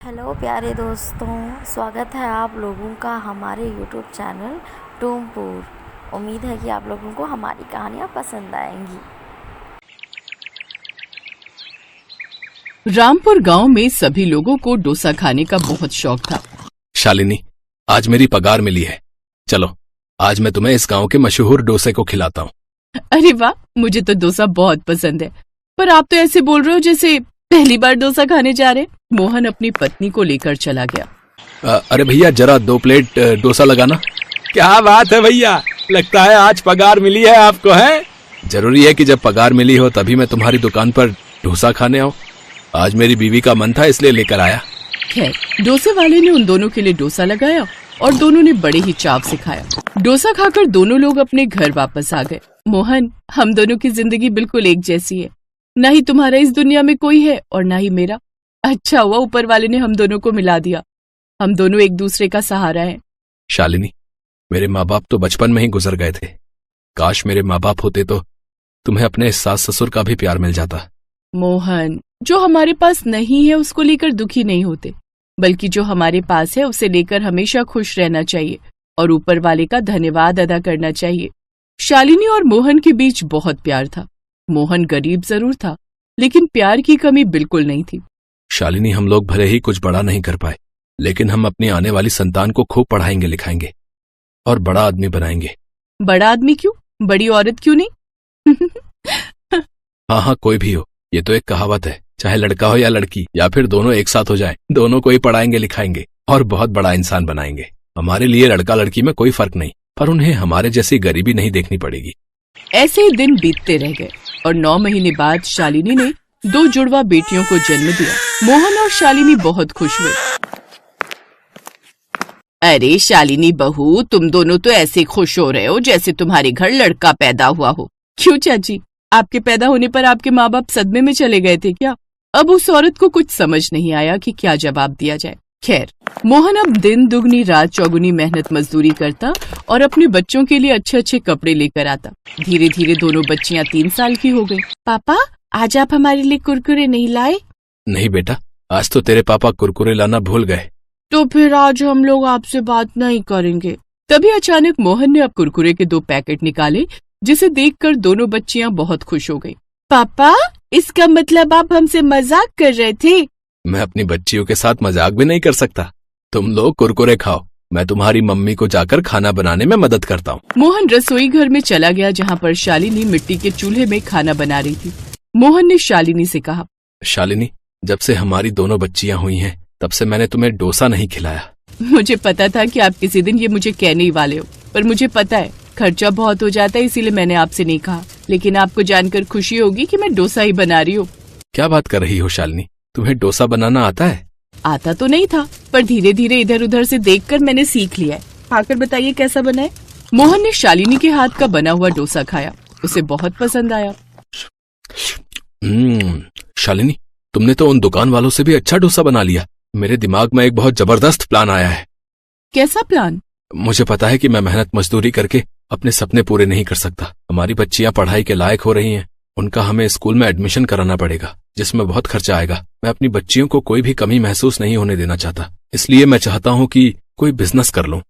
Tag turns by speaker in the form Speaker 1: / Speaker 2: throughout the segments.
Speaker 1: Hello प्यारे दोस्तों, स्वागत है आप लोगों का हमारे यूट्यूब चैनल टूमपुर। उम्मीद है कि आप लोगों को हमारी कहानियाँ पसंद आएंगी।
Speaker 2: रामपुर गांव में सभी लोगों को डोसा खाने का बहुत शौक था।
Speaker 3: शालिनी, आज मेरी पगार मिली है। चलो, आज मैं तुम्हें इस गांव के मशहूर डोसे को खिलाता हूँ।
Speaker 2: अरे वाह, मुझे तो डोसा बहुत पसंद है, पर आप तो ऐसे बोल रहे हो जैसे पहली बार डोसा खाने जा रहे। मोहन अपनी पत्नी को लेकर चला गया।
Speaker 3: अरे भैया, जरा 2 प्लेट डोसा लगाना। क्या बात है भैया, लगता है आज पगार मिली है आपको, है? जरूरी है कि जब पगार मिली हो तभी मैं तुम्हारी दुकान पर डोसा खाने आऊँ। आज मेरी बीवी का मन था, इसलिए लेकर आया।
Speaker 2: खैर, डोसे वाले ने उन दोनों के लिए डोसा लगाया और दोनों ने बड़े ही चाव से खाया। डोसा खाकर दोनों लोग अपने घर वापस आ गए। मोहन, हम दोनों की जिंदगी बिल्कुल एक जैसी है। न ही तुम्हारा इस दुनिया में कोई है और न ही मेरा। अच्छा हुआ ऊपर वाले ने हम दोनों को मिला दिया। हम दोनों एक दूसरे का सहारा हैं।
Speaker 3: शालिनी, मेरे माँ बाप तो बचपन में ही गुजर गए थे। काश मेरे माँ बाप होते तो तुम्हें अपने सास ससुर का भी प्यार मिल जाता।
Speaker 2: मोहन, जो हमारे पास नहीं है उसको लेकर दुखी नहीं होते, बल्कि जो हमारे पास है उसे लेकर हमेशा खुश रहना चाहिए और ऊपर वाले का धन्यवाद अदा करना चाहिए। शालिनी और मोहन के बीच बहुत प्यार था। मोहन गरीब जरूर था, लेकिन प्यार की कमी बिल्कुल नहीं थी।
Speaker 3: शालिनी, हम लोग भले ही कुछ बड़ा नहीं कर पाए, लेकिन हम अपनी आने वाली संतान को खूब पढ़ाएंगे लिखाएंगे और बड़ा आदमी बनाएंगे।
Speaker 2: बड़ा आदमी क्यों, बड़ी औरत क्यों नहीं?
Speaker 3: हाँ, कोई भी हो, ये तो एक कहावत है। चाहे लड़का हो या लड़की या फिर दोनों एक साथ हो जाएं, दोनों को ही पढ़ाएंगे लिखाएंगे और बहुत बड़ा इंसान बनाएंगे। हमारे लिए लड़का लड़की में कोई फर्क नहीं, पर उन्हें हमारे जैसी गरीबी नहीं देखनी पड़ेगी।
Speaker 2: ऐसे ही दिन बीतते रह गए और 9 महीने बाद शालिनी ने 2 जुड़वा बेटियों को जन्म दिया। मोहन और शालिनी बहुत खुश हुए। अरे शालिनी बहू, तुम दोनों तो ऐसे खुश हो रहे हो जैसे तुम्हारे घर लड़का पैदा हुआ हो। क्यों चाची, आपके पैदा होने पर आपके माँ बाप सदमे में चले गए थे क्या? अब उस औरत को कुछ समझ नहीं आया कि क्या जवाब दिया जाए। खैर, मोहन अब दिन दुगनी रात चौगुनी मेहनत मजदूरी करता और अपने बच्चों के लिए अच्छे अच्छे कपड़े लेकर आता। धीरे धीरे दोनों बच्चियां 3 साल की हो गई। पापा, आज आप हमारे लिए कुरकुरे नहीं लाए?
Speaker 3: नहीं बेटा, आज तो तेरे पापा कुरकुरे लाना भूल गए।
Speaker 2: तो फिर आज हम लोग आपसे बात नहीं करेंगे। तभी अचानक मोहन ने अब कुरकुरे के 2 पैकेट निकाले, जिसे देखकर दोनों बच्चियां बहुत खुश हो गईं। पापा, इसका मतलब आप हमसे मजाक कर रहे थे?
Speaker 3: मैं अपनी बच्चियों के साथ मजाक भी नहीं कर सकता। तुम लोग कुरकुरे खाओ, मैं तुम्हारी मम्मी को जाकर खाना बनाने में मदद करता हूँ।
Speaker 2: मोहन रसोई घर में चला गया, जहाँ पर शालिनी मिट्टी के चूल्हे में खाना बना रही थी। मोहन ने शालिनी से कहा,
Speaker 3: शालिनी, जब से हमारी दोनों बच्चियां हुई हैं, तब से मैंने तुम्हें डोसा नहीं खिलाया।
Speaker 2: मुझे पता था कि आप किसी दिन ये मुझे कहने ही वाले हो, पर मुझे पता है खर्चा बहुत हो जाता है, इसीलिए मैंने आपसे नहीं कहा। लेकिन आपको जानकर खुशी होगी कि मैं डोसा ही बना रही हूँ। क्या
Speaker 3: बात कर रही हो शालिनी, तुम्हें डोसा बनाना आता है?
Speaker 2: आता तो नहीं था, पर धीरे धीरे इधर उधर से देखकर मैंने सीख लिया है। खाकर बताइए कैसा बना है। मोहन ने शालिनी के हाथ का बना हुआ डोसा खाया, उसे बहुत पसंद आया।
Speaker 3: शालिनी, तुमने तो उन दुकान वालों से भी अच्छा डोसा बना लिया। मेरे दिमाग में एक बहुत जबरदस्त प्लान आया है।
Speaker 2: कैसा प्लान?
Speaker 3: मुझे पता है कि मैं मेहनत मजदूरी करके अपने सपने पूरे नहीं कर सकता। हमारी बच्चियां पढ़ाई के लायक हो रही हैं, उनका हमें स्कूल में एडमिशन कराना पड़ेगा, जिसमें बहुत खर्चा आएगा। मैं अपनी बच्चियों को कोई भी कमी महसूस नहीं होने देना चाहता, इसलिए मैं चाहता हूँ कि कोई बिजनेस कर लूं।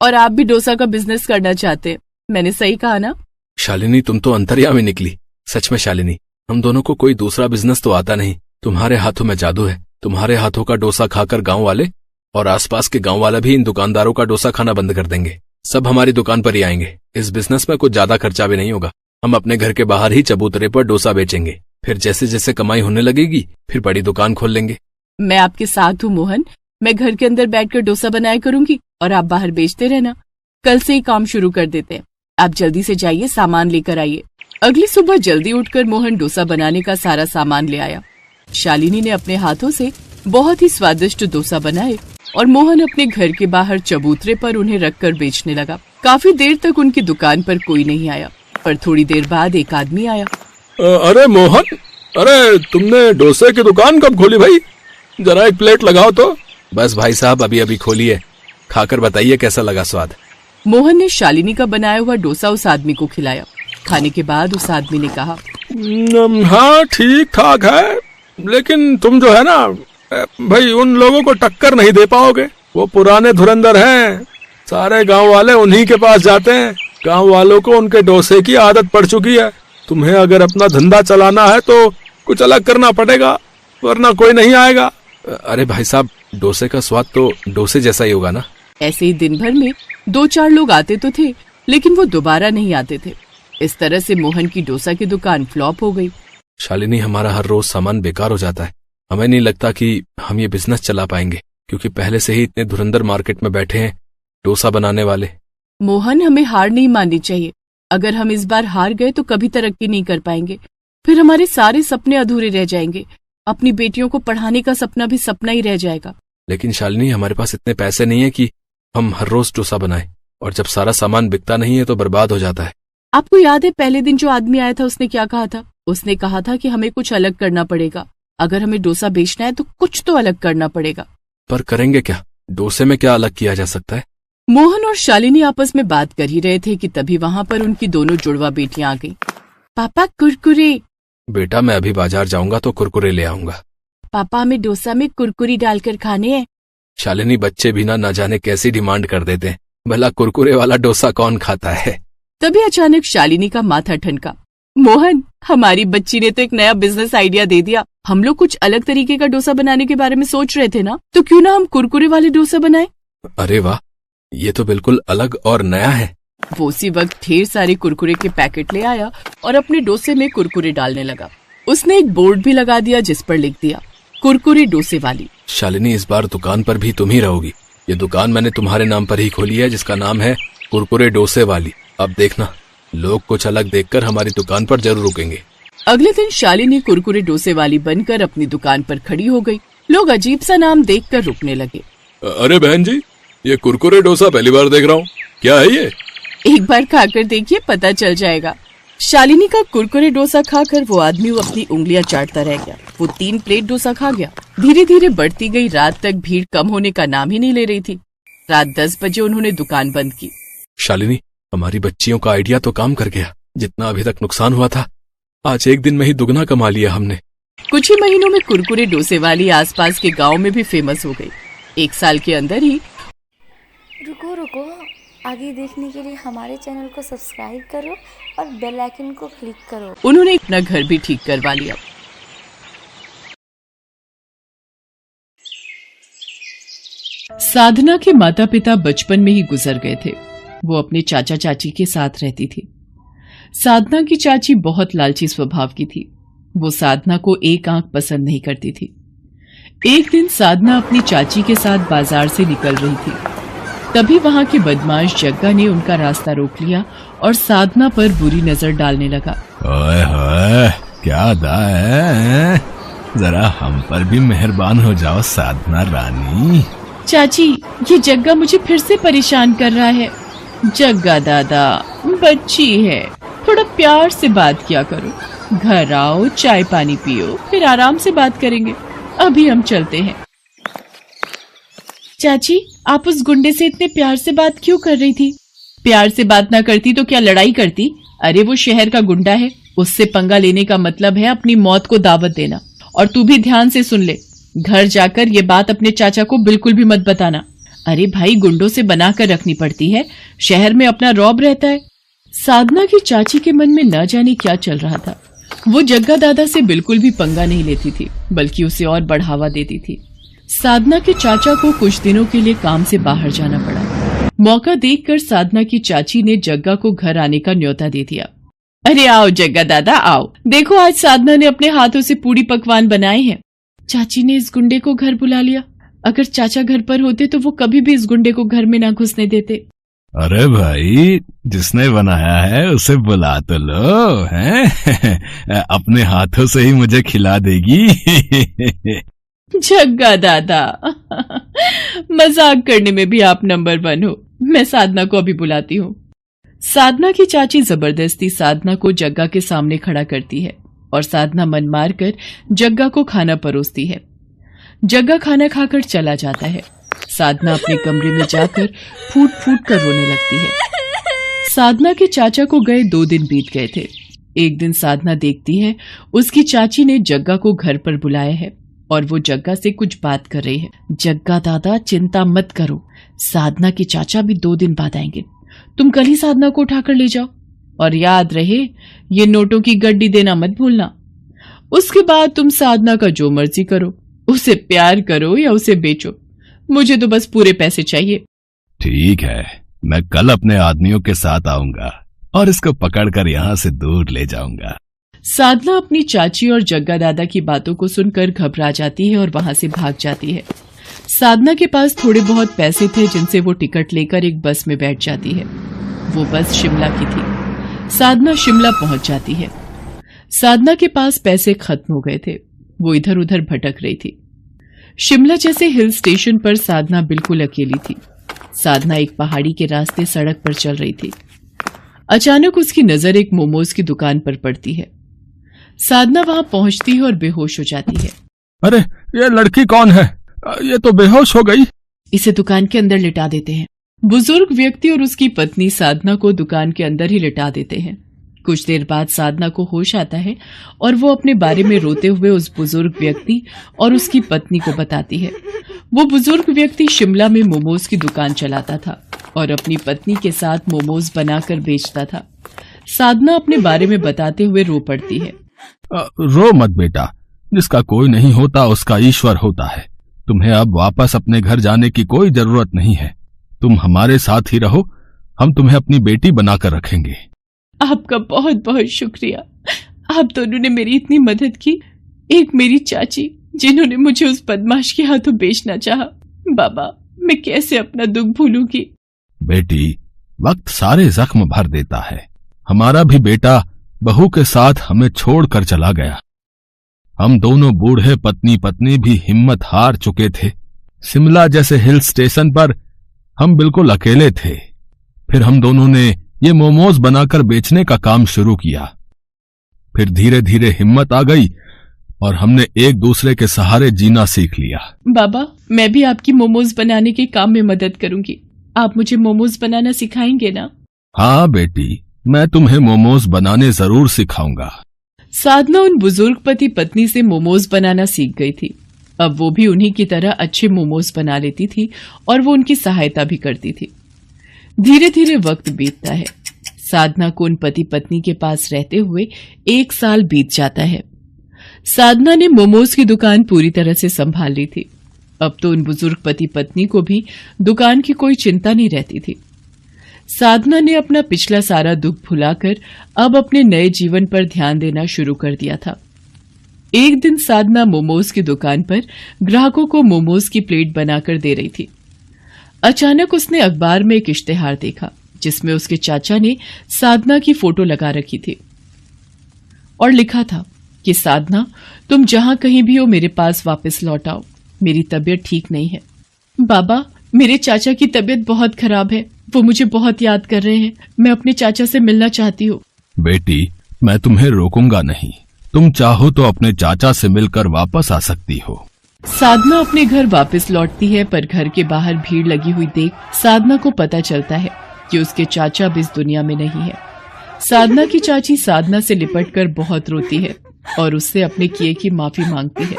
Speaker 2: और आप भी डोसा का बिजनेस करना चाहते हैं? मैंने सही कहा ना?
Speaker 3: शालिनी, तुम तो अंतर्यामी निकली। सच में शालिनी, हम दोनों को कोई दूसरा बिजनेस तो आता नहीं। तुम्हारे हाथों में जादू है। तुम्हारे हाथों का डोसा खाकर गांव वाले और आसपास के गांव वाले भी इन दुकानदारों का डोसा खाना बंद कर देंगे। सब हमारी दुकान पर ही आएंगे। इस बिजनेस में कुछ ज्यादा खर्चा भी नहीं होगा। हम अपने घर के बाहर ही चबूतरे पर डोसा बेचेंगे, फिर जैसे जैसे कमाई होने लगेगी फिर बड़ी दुकान खोल लेंगे।
Speaker 2: मैं आपके साथ हूँ मोहन। मैं घर के अंदर बैठकर डोसा बनाया करूंगी और आप बाहर बेचते रहना। कल से ही काम शुरू कर देते हैं। आप जल्दी से जाइए, सामान लेकर आइए। अगली सुबह जल्दी उठकर मोहन डोसा बनाने का सारा सामान ले आया। शालिनी ने अपने हाथों से बहुत ही स्वादिष्ट डोसा बनाए और मोहन अपने घर के बाहर चबूतरे पर उन्हें रखकर बेचने लगा। काफी देर तक उनकी दुकान पर कोई नहीं आया, पर थोड़ी देर बाद एक आदमी आया।
Speaker 3: अरे मोहन, अरे तुमने डोसे की दुकान कब खोली भाई? जरा एक प्लेट लगाओ तो। बस भाई साहब, अभी अभी खोली है। खाकर बताइए कैसा लगा स्वाद।
Speaker 2: मोहन ने शालिनी का बनाया हुआ डोसा उस आदमी को खिलाया। खाने के बाद उस आदमी ने कहा,
Speaker 3: हाँ ठीक ठाक है, लेकिन तुम जो है ना, भाई उन लोगों को टक्कर नहीं दे पाओगे, वो पुराने धुरंधर हैं। सारे गांव वाले उन्हीं के पास जाते हैं। गांव वालों को उनके डोसे की आदत पड़ चुकी है। तुम्हें अगर अपना धंधा चलाना है तो कुछ अलग करना पड़ेगा, वरना कोई नहीं आएगा। अरे भाई साहब, डोसे का स्वाद तो डोसे जैसा ही होगा ना।
Speaker 2: ऐसे ही दिन भर में 2-4 लोग आते तो थे, लेकिन वो दोबारा नहीं आते थे। इस तरह से मोहन की डोसा की दुकान फ्लॉप हो गई।
Speaker 3: शालिनी, हमारा हर रोज सामान बेकार हो जाता है। हमें नहीं लगता कि हम ये बिजनेस चला पाएंगे, क्योंकि पहले से ही इतने धुरंधर मार्केट में बैठे हैं डोसा बनाने वाले।
Speaker 2: मोहन, हमें हार नहीं माननी चाहिए। अगर हम इस बार हार गए तो कभी तरक्की नहीं कर पाएंगे। फिर हमारे सारे सपने अधूरे रह जाएंगे। अपनी बेटियों को पढ़ाने का सपना भी सपना ही रह जाएगा।
Speaker 3: लेकिन शालिनी, हमारे पास इतने पैसे नहीं है कि हम हर रोज डोसा बनाएं, और जब सारा सामान बिकता नहीं है तो बर्बाद हो जाता है।
Speaker 2: आपको याद है पहले दिन जो आदमी आया था उसने क्या कहा था? उसने कहा था कि हमें कुछ अलग करना पड़ेगा। अगर हमें डोसा बेचना है तो कुछ तो अलग करना पड़ेगा।
Speaker 3: पर करेंगे क्या? डोसे में क्या अलग किया जा सकता है?
Speaker 2: मोहन और शालिनी आपस में बात कर ही रहे थे कि तभी वहाँ पर उनकी दोनों जुड़वा बेटियां आ गईं। पापा, कुरकुरे।
Speaker 3: बेटा, मैं अभी बाजार जाऊंगा तो कुरकुरे ले आऊंगा।
Speaker 2: पापा, हमें डोसा में कुरकुरी डालकर खाने हैं।
Speaker 3: शालिनी, बच्चे भी ना जाने कैसी डिमांड कर देते हैं। भला कुरकुरे वाला डोसा कौन खाता है?
Speaker 2: तभी अचानक शालिनी का माथा ठनका। मोहन, हमारी बच्ची ने तो एक नया बिजनेस आइडिया दे दिया। हम लोग कुछ अलग तरीके का डोसा बनाने के बारे में सोच रहे थे ना, तो क्यों ना हम कुरकुरे वाले डोसा बनाएं?
Speaker 3: अरे वाह, ये तो बिल्कुल अलग और नया है।
Speaker 2: वो उसी वक्त ढेर सारे कुरकुरे के पैकेट ले आया और अपने डोसे में कुरकुरे डालने लगा। उसने एक बोर्ड भी लगा दिया जिस पर लिख दिया, कुरकुरे डोसे वाली।
Speaker 3: शालिनी, इस बार दुकान पर भी तुम ही रहोगी। ये दुकान मैंने तुम्हारे नाम पर ही खोली है, जिसका नाम है कुरकुरे डोसे वाली। अब देखना, लोग कुछ अलग देखकर हमारी दुकान पर जरूर रुकेंगे।
Speaker 2: अगले दिन शालिनी कुरकुरे डोसे वाली बनकर अपनी दुकान पर खड़ी हो गई। लोग अजीब सा नाम देखकर रुकने लगे।
Speaker 3: अरे बहन जी, ये कुरकुरे डोसा पहली बार देख रहा हूँ, क्या है ये?
Speaker 2: एक बार खाकर देखिए, पता चल जाएगा। शालिनी का कुरकुरे डोसा खाकर वो आदमी अपनी उंगलियां चाटता रह गया। वो 3 प्लेट डोसा खा गया। धीरे धीरे बढ़ती गई रात तक भीड़ कम होने का नाम ही नहीं ले रही थी। रात 10 बजे उन्होंने दुकान बंद की।
Speaker 3: शालिनी, हमारी बच्चियों का आइडिया तो काम कर गया। जितना अभी तक नुकसान हुआ था, आज एक दिन में ही दुगना कमा लिया हमने।
Speaker 2: कुछ ही महीनों में कुरकुरे डोसे वाली आसपास के गांव में भी फेमस हो गई। 1 साल के अंदर ही।
Speaker 1: रुको, आगे देखने के लिए हमारे चैनल को सब्सक्राइब करो और बेल आइकन को क्लिक करो।
Speaker 2: उन्होंने अपना घर भी ठीक करवा लिया। साधना के माता पिता बचपन में ही गुजर गए थे। वो अपने चाचा चाची के साथ रहती थी। साधना की चाची बहुत लालची स्वभाव की थी। वो साधना को एक आंख पसंद नहीं करती थी। एक दिन साधना अपनी चाची के साथ बाजार से निकल रही थी। तभी वहां के बदमाश जग्गा ने उनका रास्ता रोक लिया और साधना पर बुरी नजर डालने लगा।
Speaker 4: ओए होए, क्या अदा है? जरा हम पर भी मेहरबान हो जाओ साधना रानी।
Speaker 2: चाची, ये जग्गा मुझे फिर से परेशान कर रहा है। जग्गा दादा, बच्ची है, थोड़ा प्यार से बात किया करो। घर आओ, चाय पानी पियो, फिर आराम से बात करेंगे। अभी हम चलते हैं। चाची, आप उस गुंडे से इतने प्यार से बात क्यों कर रही थी? प्यार से बात ना करती तो क्या लड़ाई करती? अरे वो शहर का गुंडा है, उससे पंगा लेने का मतलब है अपनी मौत को दावत देना। और तू भी ध्यान से सुन ले, घर जाकर ये बात अपने चाचा को बिल्कुल भी मत बताना। अरे भाई, गुंडों से बना कर रखनी पड़ती है, शहर में अपना रौब रहता है। साधना की चाची के मन में न जाने क्या चल रहा था। वो जग्गा दादा से बिल्कुल भी पंगा नहीं लेती थी, बल्कि उसे और बढ़ावा देती थी। साधना के चाचा को कुछ दिनों के लिए काम से बाहर जाना पड़ा। मौका देखकर साधना की चाची ने जग्गा को घर आने का न्योता दे दिया। अरे आओ जग्गा दादा, आओ, देखो आज साधना ने अपने हाथों से पूरी पकवान बनाए हैं। चाची ने इस गुंडे को घर बुला लिया। अगर चाचा घर पर होते तो वो कभी भी इस गुंडे को घर में ना घुसने देते।
Speaker 4: अरे भाई, जिसने बनाया है उसे बुला तो लो, हैं? अपने हाथों से ही मुझे खिला देगी।
Speaker 2: जग्गा दादा, मजाक करने में भी आप नंबर 1 हो। मैं साधना को अभी बुलाती हूँ। साधना की चाची जबरदस्ती साधना को जग्गा के सामने खड़ा करती है और साधना मन मार कर जग्गा को खाना परोसती है। जग्गा खाना खाकर चला जाता है। साधना अपने कमरे में जाकर फूट फूट कर रोने लगती है। साधना के चाचा को गए 2 दिन बीत गए थे। एक दिन साधना देखती है उसकी चाची ने जग्गा को घर पर बुलाया है और वो जग्गा से कुछ बात कर रही है। जग्गा दादा चिंता मत करो, साधना के चाचा भी 2 दिन बाद आएंगे। तुम कल ही साधना को उठाकर ले जाओ और याद रहे ये नोटों की गड्डी देना मत भूलना। उसके बाद तुम साधना का जो मर्जी करो, उसे प्यार करो या उसे बेचो, मुझे तो बस पूरे पैसे चाहिए।
Speaker 4: ठीक है, मैं कल अपने आदमियों के साथ आऊंगा और इसको पकड़कर यहाँ से दूर ले जाऊंगा।
Speaker 2: साधना अपनी चाची और जग्गा दादा की बातों को सुनकर घबरा जाती है और वहां से भाग जाती है। साधना के पास थोड़े बहुत पैसे थे जिनसे वो टिकट लेकर एक बस में बैठ जाती है। वो बस शिमला की थी। साधना शिमला पहुंच जाती है। साधना के पास पैसे खत्म हो गए थे, वो इधर उधर भटक रही थी। शिमला जैसे हिल स्टेशन पर साधना बिल्कुल अकेली थी। साधना एक पहाड़ी के रास्ते सड़क पर चल रही थी। अचानक उसकी नजर एक मोमोज की दुकान पर पड़ती है। साधना वहां पहुंचती है और बेहोश हो जाती है।
Speaker 3: अरे ये लड़की कौन है? ये तो बेहोश हो गई।
Speaker 2: इसे दुकान के अंदर लिटा देते हैं। बुजुर्ग व्यक्ति और उसकी पत्नी साधना को दुकान के अंदर ही लिटा देते हैं। कुछ देर बाद साधना को होश आता है और वो अपने बारे में रोते हुए उस बुजुर्ग व्यक्ति और उसकी पत्नी को बताती है। वो बुजुर्ग व्यक्ति शिमला में मोमोज की दुकान चलाता था और अपनी पत्नी के साथ मोमोज बनाकर बेचता था। साधना अपने बारे में बताते हुए रो पड़ती है।
Speaker 3: रो मत बेटा, जिसका कोई नहीं होता उसका ईश्वर होता है। तुम्हें अब वापस अपने घर जाने की कोई जरूरत नहीं है। तुम हमारे साथ ही रहो, हम तुम्हें अपनी बेटी बनाकर रखेंगे।
Speaker 2: आपका बहुत बहुत शुक्रिया। आप दोनों ने मेरी इतनी मदद की। एक मेरी चाची जिन्होंने मुझे उस बदमाश के हाथों बेचना चाहा। बाबा, मैं कैसे अपना दुख भूलूंगी।
Speaker 3: बेटी, वक्त सारे जख्म भर देता है। हमारा भी बेटा बहू के साथ हमें छोड़कर चला गया। हम दोनों बूढ़े पत्नी पत्नी भी हिम्मत हार चुके थे। शिमला जैसे हिल स्टेशन पर हम बिल्कुल अकेले थे। फिर हम दोनों ने ये मोमोज बनाकर बेचने का काम शुरू किया। फिर धीरे धीरे हिम्मत आ गई और हमने एक दूसरे के सहारे जीना सीख लिया।
Speaker 2: बाबा, मैं भी आपकी मोमोज बनाने के काम में मदद करूंगी। आप मुझे मोमोज बनाना सिखाएंगे ना?
Speaker 3: हाँ बेटी, मैं तुम्हें मोमोज बनाने जरूर सिखाऊंगा।
Speaker 2: साधना उन बुजुर्ग पति पत्नी से मोमोज बनाना सीख गई थी। अब वो भी उन्हीं की तरह अच्छे मोमोज बना लेती थी और वो उनकी सहायता भी करती थी। धीरे धीरे वक्त बीतता है। साधना को उन पति पत्नी के पास रहते हुए 1 साल बीत जाता है। साधना ने मोमोज की दुकान पूरी तरह से संभाल ली थी। अब तो उन बुजुर्ग पति पत्नी को भी दुकान की कोई चिंता नहीं रहती थी। साधना ने अपना पिछला सारा दुख भुलाकर अब अपने नए जीवन पर ध्यान देना शुरू कर दिया था। एक दिन साधना मोमोज की दुकान पर ग्राहकों को मोमोज की प्लेट बनाकर दे रही थी। अचानक उसने अखबार में एक इश्तेहार देखा जिसमें उसके चाचा ने साधना की फोटो लगा रखी थी और लिखा था कि साधना, तुम जहां कहीं भी हो मेरे पास वापस लौट आओ, मेरी तबीयत ठीक नहीं है। बाबा, मेरे चाचा की तबीयत बहुत खराब है, वो मुझे बहुत याद कर रहे हैं। मैं अपने चाचा से मिलना चाहती हूँ।
Speaker 3: बेटी, मैं तुम्हें रोकूंगा नहीं। तुम चाहो तो अपने चाचा से मिलकर वापस आ सकती हो।
Speaker 2: साधना अपने घर वापस लौटती है, पर घर के बाहर भीड़ लगी हुई देख साधना को पता चलता है कि उसके चाचा अब इस दुनिया में नहीं है। साधना की चाची साधना से लिपटकर बहुत रोती है और उससे अपने किए की माफी मांगती है।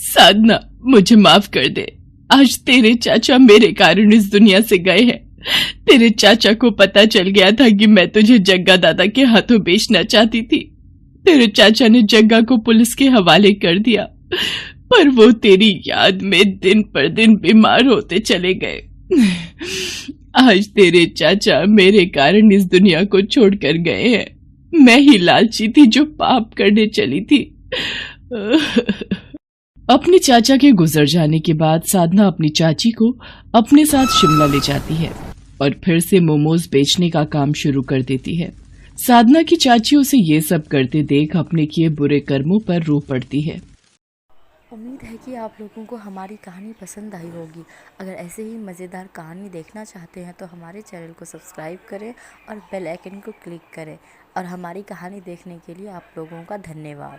Speaker 2: साधना, मुझे माफ कर दे। आज तेरे चाचा मेरे कारण इस दुनिया से गए हैं। तेरे चाचा को पता चल गया था कि मैं तुझे जग्गा दादा के हाथों बेचना चाहती थी। तेरे चाचा ने जग्गा को पुलिस के हवाले कर दिया, पर वो तेरी याद में दिन पर दिन बीमार होते चले गए। आज तेरे चाचा मेरे कारण इस दुनिया को छोड़कर गए हैं। मैं ही लालची थी जो पाप करने चली थी। अपने चाचा के गुजर जाने के बाद साधना अपनी चाची को अपने साथ शिमला ले जाती है और फिर से मोमोज बेचने का काम शुरू कर देती है। साधना की चाची उसे ये सब करते देख अपने किए बुरे कर्मों पर रो पड़ती है।
Speaker 1: उम्मीद है कि आप लोगों को हमारी कहानी पसंद आई होगी। अगर ऐसे ही मज़ेदार कहानी देखना चाहते हैं तो हमारे चैनल को सब्सक्राइब करें और बेल आइकन को क्लिक करें। और हमारी कहानी देखने के लिए आप लोगों का धन्यवाद।